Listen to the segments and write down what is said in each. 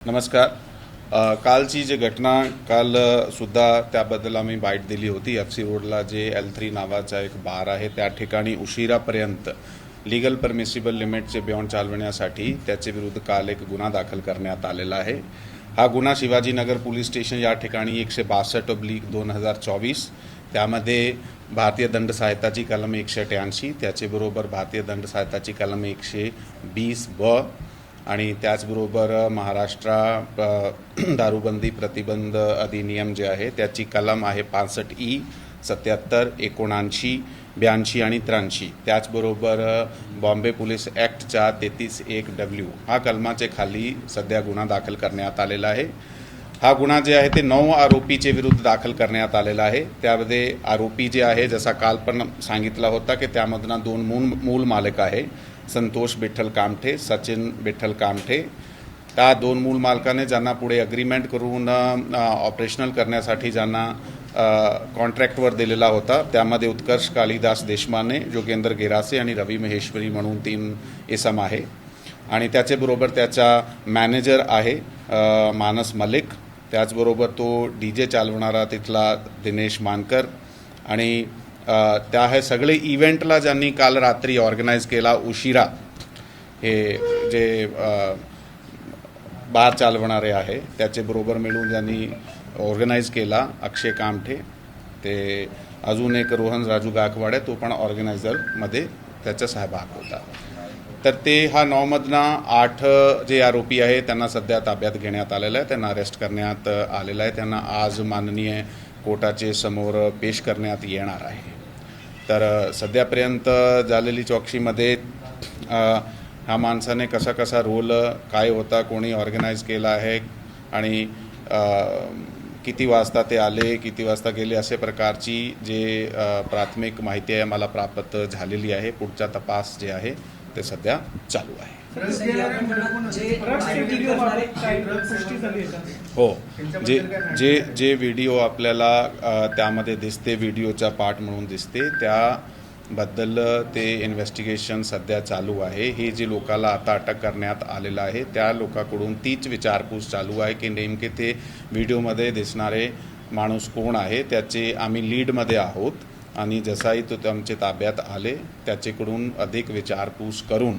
नमस्कार. कालची जी घटना काल सुद्धा त्याबद्दल आम्ही बाईट दिली होती. FC रोडला जे L3 नावाचा एक बार आहे त्या ठिकाणी उशिरापर्यंत लीगल परमिसिबल लिमिटचे बियॉन्ड चालवण्यासाठी त्याचे विरुद्ध काल एक गुन्हा दाखल करण्यात आलेला आहे. हा गुन्हा शिवाजीनगर पोलीस स्टेशन या ठिकाणी 162/2024 त्यामध्ये भारतीय दंड संहिताची कलम 188 त्याचेबरोबर भारतीय दंड संहिताची कलम 120(ब) आणि त्याचबरोबर महाराष्ट्र दारूबंदी प्रतिबंध अधिनियम जे आहे त्याची कलम आहे 65E, 77, 79, 82 आणि 83. त्याचबरोबर बॉम्बे पोलीस ॲक्टच्या 33(1)W हा कलमाचे खाली सध्या गुन्हा दाखल करण्यात आलेला आहे. हा गुन्हा जे आहे ते 9 आरोपीचे विरुद्ध दाखल करण्यात आलेला आहे. त्यामध्ये आरोपी जे आहे जसा काल पण सांगितला होता की त्यामधनं 2 मूल मालक आहे, संतोष विठ्ठल कामठे, सचिन विठ्ठल कामठे. त्या 2 मूल मालकाने ज्यांना पुढे अग्रीमेंट करून ऑपरेशनल करण्यासाठी ज्यांना कॉन्ट्रॅक्टवर दिलेला होता त्यामध्ये उत्कर्ष कालिदास देशमाने, योगेंद्र गेरासे आणि रवी महेश्वरी म्हणून 3 इसम आहे. आणि त्याचेबरोबर त्याचा मॅनेजर आहे मानस मलिक. त्याचबरोबर तो DJ चालवणारा तिथला दिनेश मानकर. आणि त्या हे सगळे इव्हेंटला ज्यांनी काल रात्री ऑर्गनाईज केला उशिरा, हे जे बार चालवणारे आहे त्याचेबरोबर मिळून ज्यांनी ऑर्गनाईज केला अक्षय कामठे, ते अजून एक रोहन राजू गायकवाड आहे, तो पण ऑर्गनायझरमध्ये त्याचा सहभाग होता. तर ते हा 9मधनं 8 जे आरोपी आहे त्यांना सध्या ताब्यात घेण्यात आलेलं आहे, त्यांना अरेस्ट करण्यात आलेलं आहे. त्यांना आज माननीय कोर्टाचे समोर पेश करण्यात येणार आहे. तर सध्यापर्यंत झालेली चौकशीमध्ये ह्या माणसाने कसा रोल काय होता, कोणी ऑर्गनाईज केला आहे आणि किती वाजता ते आले, किती वाजता गेले, असे प्रकारची जे प्राथमिक माहिती आहे मला प्राप्त झालेली आहे. पुढचा तपास जे आहे ते सध्या चालू आहे. हो, जे व्हिडिओ आपल्याला त्यामध्ये दिसते, व्हिडिओचा पार्ट म्हणून दिसते, त्याबद्दल ते इन्व्हेस्टिगेशन सध्या चालू आहे. हे जे लोकाला आता अटक करण्यात आलेलं आहे त्या लोकांकडून तीच विचारपूस चालू आहे की नेमके ते व्हिडिओमध्ये दिसणारे माणूस कोण आहे. त्याचे आम्ही लीडमध्ये आहोत आणि जसाही तो आमच्या ताब्यात आले त्याच्याकडून अधिक विचारपूस करून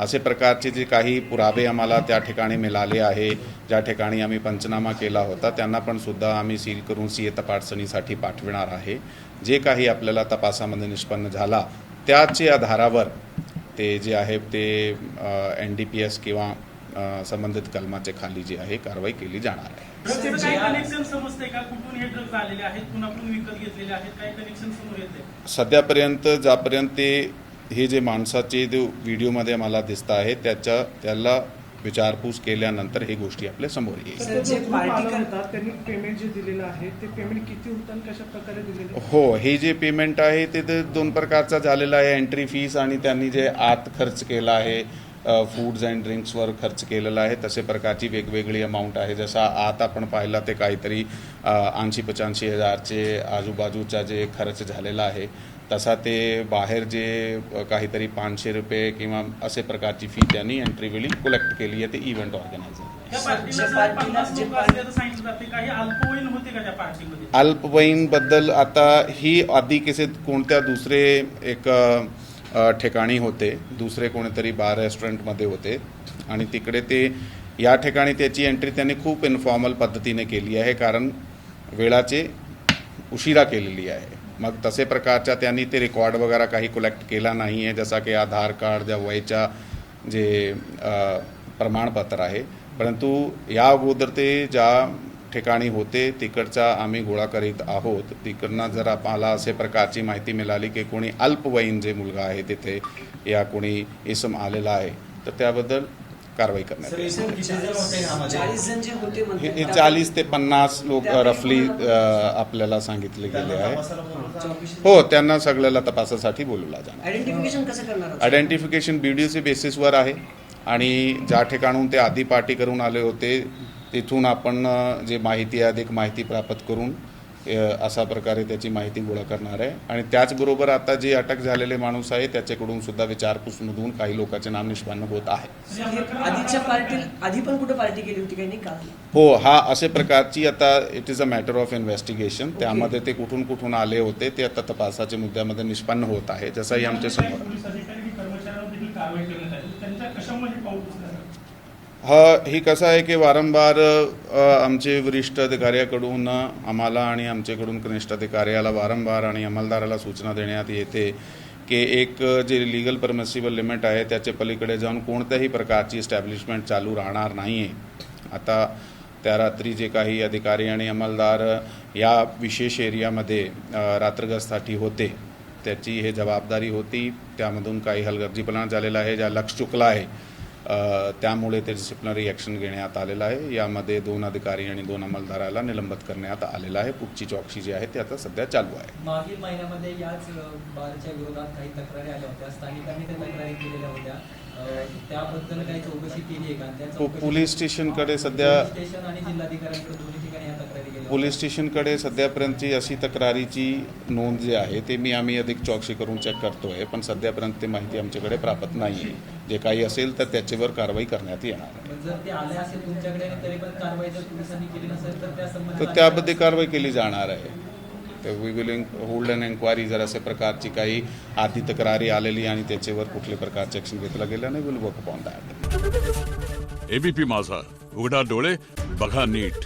असे प्रकारचे जे काही पुरावे आम्हाला त्या ठिकाणी मिळाले आहे, ज्या ठिकाणी आम्ही पंचनामा केला होता त्यांना पण सुद्धा आम्ही सील करून CA तपासणीसाठी पाठविणार आहे. जे काही आपल्याला तपासामध्ये निष्पन्न झाला त्याचे आधारावर ते जे आहे ते NDPS किंवा संबंधित कलमाचे खाली जे आहे कारवाई केली जाणार आहे. सध्यापर्यंत ज्यापर्यंत हे जे माणसाचे जो व्हिडिओमध्ये मला दिसत आहे त्याला विचारपूस केल्यानंतर हे गोष्टी आपल्या समोर येईल. हो, हे जे पेमेंट आहे ते 2 प्रकारचा झालेला आहे. एंट्री फीस आणि त्यांनी जे आत खर्च केला आहे फूड्स अँड ड्रिंक्सवर खर्च केलेला आहे तसे प्रकारची वेगवेगळी अमाऊंट आहे. जसा आत आपण पाहिला ते काहीतरी 80-85 हजारचे आजूबाजूचा जे खर्च झालेला आहे, तसा ते बाहेर जे काहीतरी 500 रुपये किंवा असे प्रकारची फी त्यांनी एंट्रीवेळी कलेक्ट केली आहे ते इव्हेंट ऑर्गनायझर. अल्पवयीनबद्दल आता ही आधी कसे कोणत्या दुसरे एक ठिकाणी होते, दुसरे कोणीतरी बार रेस्टॉरंटमध्ये होते आणि तिकडे ते या ठिकाणी त्याची एंट्री त्यांनी खूप इन्फॉर्मल पद्धतीने केली आहे कारण वेळाचे उशिरा केलेली आहे. मग तसे प्रकारच्या त्यांनी ते रेकॉर्ड वगैरे काही कलेक्ट केला नाही आहे, जसा की आधार कार्ड, ज्या वयच्या जे प्रमाणपत्र आहे. परंतु या अगोदर ते ज्या ठिकाणी होते तिकडचा आम्ही गोळा करीत आहोत. तिकडनं जर आम्हाला असे प्रकारची माहिती मिळाली की कोणी अल्पवयीन जे मुलगा आहे तिथे या कोणी इसम आलेला आहे तर त्याबद्दल कारवाई करण्यात येईल. 40 ते 50 लोक रफली आपल्याला सांगितले गेले आहे. हो, त्यांना सगळ्याला तपासासाठी बोलवला जाणार. आयडेंटिफिकेशन BDOC बेसिसवर आहे आणि ज्या ठिकाणून ते आधी पार्टी करून आले होते तिथून आपण जे माहिती आहे अधिक माहिती प्राप्त करून अशा प्रकारे त्याची माहिती गोळा करणार आहे आणि त्याचबरोबर आता जे अटक झालेले माणूस आहे त्याच्याकडून सुद्धा विचारपूसमधून काही लोकांचे नाव निष्पन्न होत आहे. आधीच्या पार्टीत आधी पण कुठे पार्टी केली होती काही का? हो, हा अशा प्रकारची आता it is a matter of investigation. त्यामध्ये ते कुठून कुठून आले होते ते आता तपासाच्या मुद्द्यामध्ये निष्पन्न होत आहे. जसंही आमच्या समोर ही कसं आहे की वारंवार आमचे वरिष्ठ अधिकाऱ्याकडून आम्हाला आणि आमच्याकडून कनिष्ठ अधिकाऱ्याला वारंवार आणि अंमलदाराला सूचना देण्यात येते की एक जे लिगल परमिसिबल लिमिट आहे त्याच्या पलीकडे जाऊन कोणत्याही प्रकारची इस्टॅब्लिशमेंट चालू राहणार नाही आहे. आता त्या रात्री जे काही अधिकारी आणि अंमलदार या विशेष एरियामध्ये रात्रगस्तीसाठी होते त्याची हे जबाबदारी होती. त्यामधून काही हलगर्जीपणा झालेला आहे, ज्या लक्ष चुकला आहे त्यामुळे ते डिसिप्लिनरी ॲक्शन घेण्यात आलेलं आहे. यामध्ये 2 अधिकारी आणि 2 अंमलदाराला निलंबित करण्यात आलेलं आहे. पुढची चौकशी जी आहे ती आता सध्या चालू आहे. मागील महिन्यामध्ये याच बारच्या विरोधात काही तक्रारी आल्या होत्या, स्थानिकांनी त्या तक्रारी केलेल्या होत्या, त्याबद्दल काही चौकशी केली आहे का? पोलीस स्टेशनकडे सध्या स्टेशन आणि जिल्हाधिकाऱ्यांकडे दोन्ही ठिकाणी या तक्रारी केल्या. पोलीस स्टेशनकडे सध्यापर्यंतची अशी तक्रारीची नोंद जी आहे ते आम्ही अधिक चौकशी करून चेक करतो आहे, पण सध्यापर्यंत ती माहिती आमच्याकडे प्राप्त नाही आहे. जे काही असेल तर त्याच्यावर कारवाई करण्यात येणार आहे. जर ते आले असेल तुमच्याकडे आणि तरी पण कारवाई जर पोलिसांनी केली नसेल तर त्या तर संबंधित त्यामध्ये कारवाई केली जाणार आहे. तर we will hold an enquiry. जर अशा प्रकारची काही आधी तक्रारी आलेली आणि त्याच्यावर कुठल्या प्रकारचे ॲक्शन घेतलं गेलं नाही, will work upon that. ABP माझा, उघडा डोळे बघा नीट.